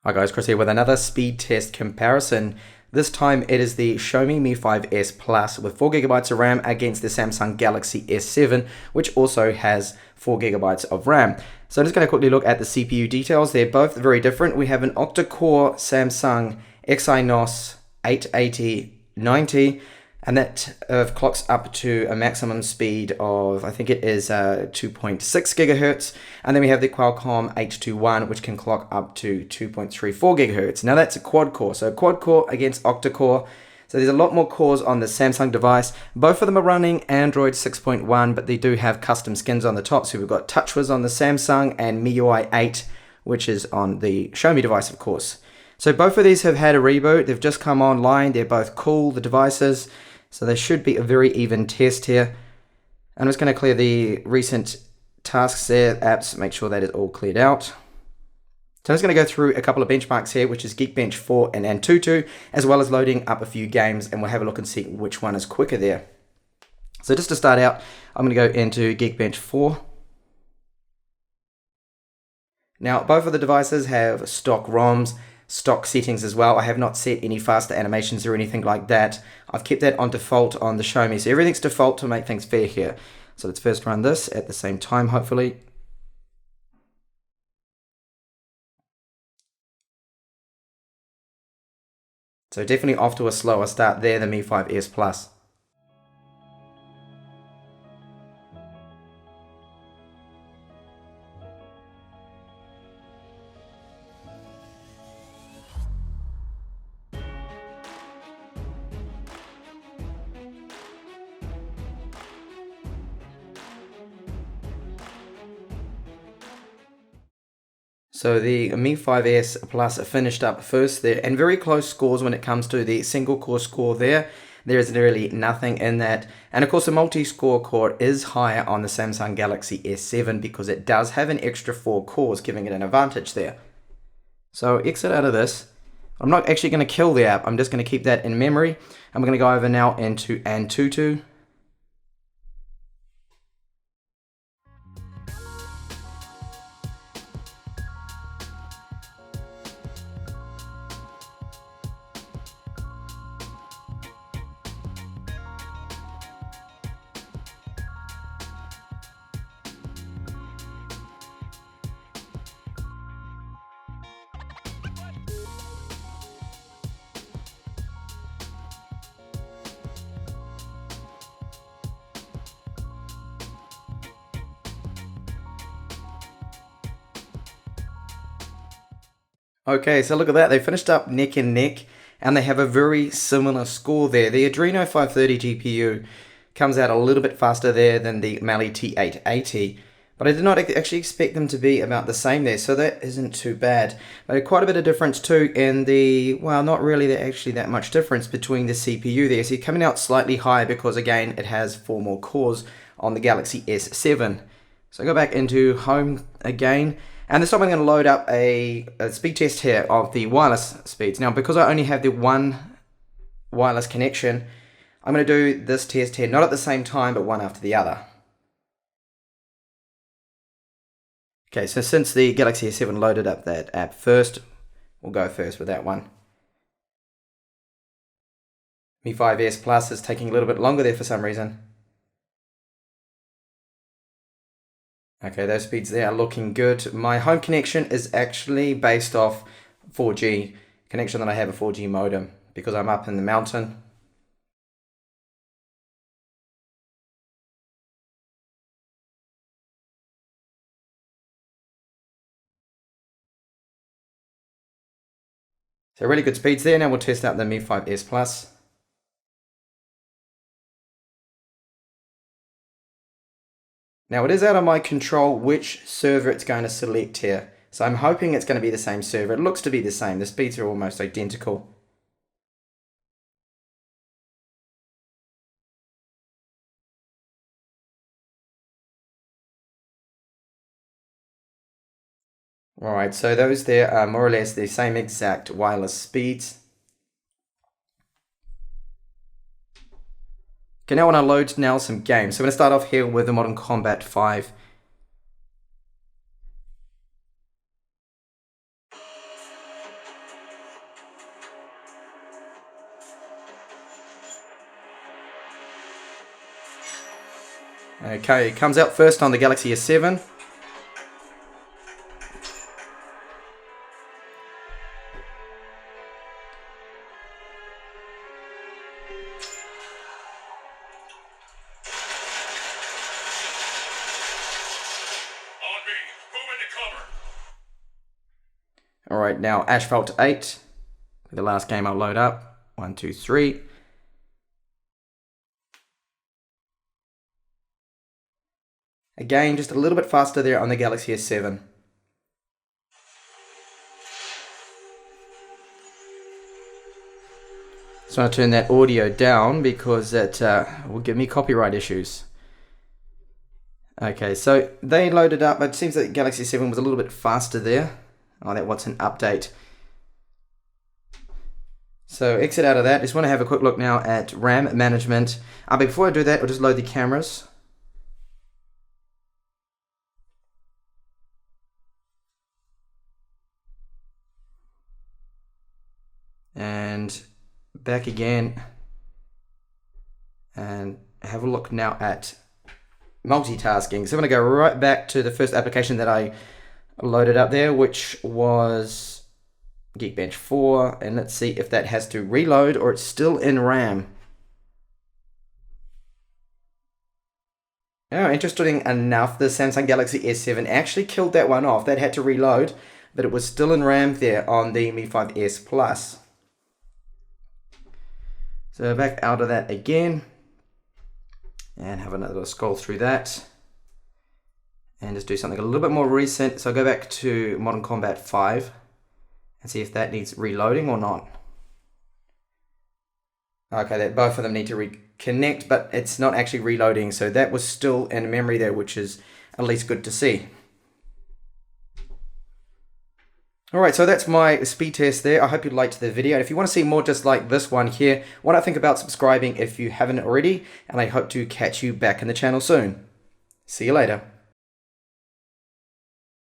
Hi guys, Chris here with another speed test comparison. This time it is the Xiaomi Mi 5S Plus with 4GB of RAM against the Samsung Galaxy S7, which also has 4GB of RAM. So I'm just going to quickly look at the CPU details. They're both very different. We have an octa-core Samsung Exynos 880-90, and that clocks up to a maximum speed of, I think it is 2.6 gigahertz. And then we have the Qualcomm 821, which can clock up to 2.34 gigahertz. Now that's a quad core, so quad core against octa-core. So there's a lot more cores on the Samsung device. Both of them are running Android 6.1, but they do have custom skins on the top. So we've got TouchWiz on the Samsung and MIUI 8, which is on the Xiaomi device, of course. So both of these have had a reboot. They've just come online. They're both cool, the devices. So there should be a very even test here. I'm just going to clear the recent tasks there, apps, make sure that is all cleared out. So I'm just going to go through a couple of benchmarks here, which is Geekbench 4 and Antutu, as well as loading up a few games, and we'll have a look and see which one is quicker there. So just to start out, I'm going to go into Geekbench 4. Now, both of the devices have stock ROMs, stock settings as well. I have not set any faster animations or anything like that. I've kept that on default on the Xiaomi, so everything's default to make things fair here. So let's first run this at the same time, hopefully. So definitely off to a slower start there, the Mi 5S Plus. So the Mi 5S Plus finished up first there, and very close scores when it comes to the single core score there. There is really nothing in that. And of course the multi-score core is higher on the Samsung Galaxy S7 because it does have an extra 4 cores, giving it an advantage there. So exit out of this. I'm not actually going to kill the app, I'm just going to keep that in memory. I'm going to go over now into Antutu. Okay, so look at that. They finished up neck and neck, and they have a very similar score there. The Adreno 530 GPU comes out a little bit faster there than the Mali T880, but I did not actually expect them to be about the same there, so that isn't too bad. But quite a bit of difference too in the, well, not really actually that much difference between the CPU there. So you're coming out slightly higher because, again, it has 4 more cores on the Galaxy S7. So go back into home again. And this time I'm going to load up a speed test here of the wireless speeds. Now, because I only have the one wireless connection, I'm going to do this test here, not at the same time, but one after the other. Okay, so since the Galaxy S7 loaded up that app first, we'll go first with that one. Mi 5S Plus is taking a little bit longer there for some reason. Okay, those speeds there are looking good. My home connection is actually based off 4G connection that I have, a 4G modem, because I'm up in the mountain. So really good speeds there. Now we'll test out the Mi 5S Plus. Now it is out of my control which server it's going to select here. So I'm hoping it's going to be the same server. It looks to be the same. The speeds are almost identical. Alright, so those there are more or less the same exact wireless speeds. Okay, now I want to load now some games. So I'm going to start off here with the Modern Combat 5. Okay, it comes out first on the Galaxy S7. Alright, now Asphalt 8. The last game I'll load up. 1, 2, 3. Again, just a little bit faster there on the Galaxy S7. So I'll turn that audio down because it will give me copyright issues. Okay, so they loaded up. It seems that Galaxy 7 was a little bit faster there. Oh, that wants an update. So exit out of that. Just want to have a quick look now at RAM management. But before I do that, I'll just load the cameras. And back again. And have a look now at multitasking. So I'm going to go right back to the first application that I loaded up there, which was Geekbench 4, and let's see if that has to reload or it's still in RAM. Oh, interesting enough, the Samsung Galaxy S7 actually killed that one off. That had to reload, but it was still in RAM there on the Mi 5S Plus. So back out of that again, and have another scroll through that. And just do something a little bit more recent. So go back to Modern Combat 5 and see if that needs reloading or not. Okay, both of them need to reconnect, but it's not actually reloading. So that was still in memory there, which is at least good to see. Alright, so that's my speed test there. I hope you liked the video. And if you want to see more just like this one here, why not think about subscribing if you haven't already? And I hope to catch you back in the channel soon. See you later.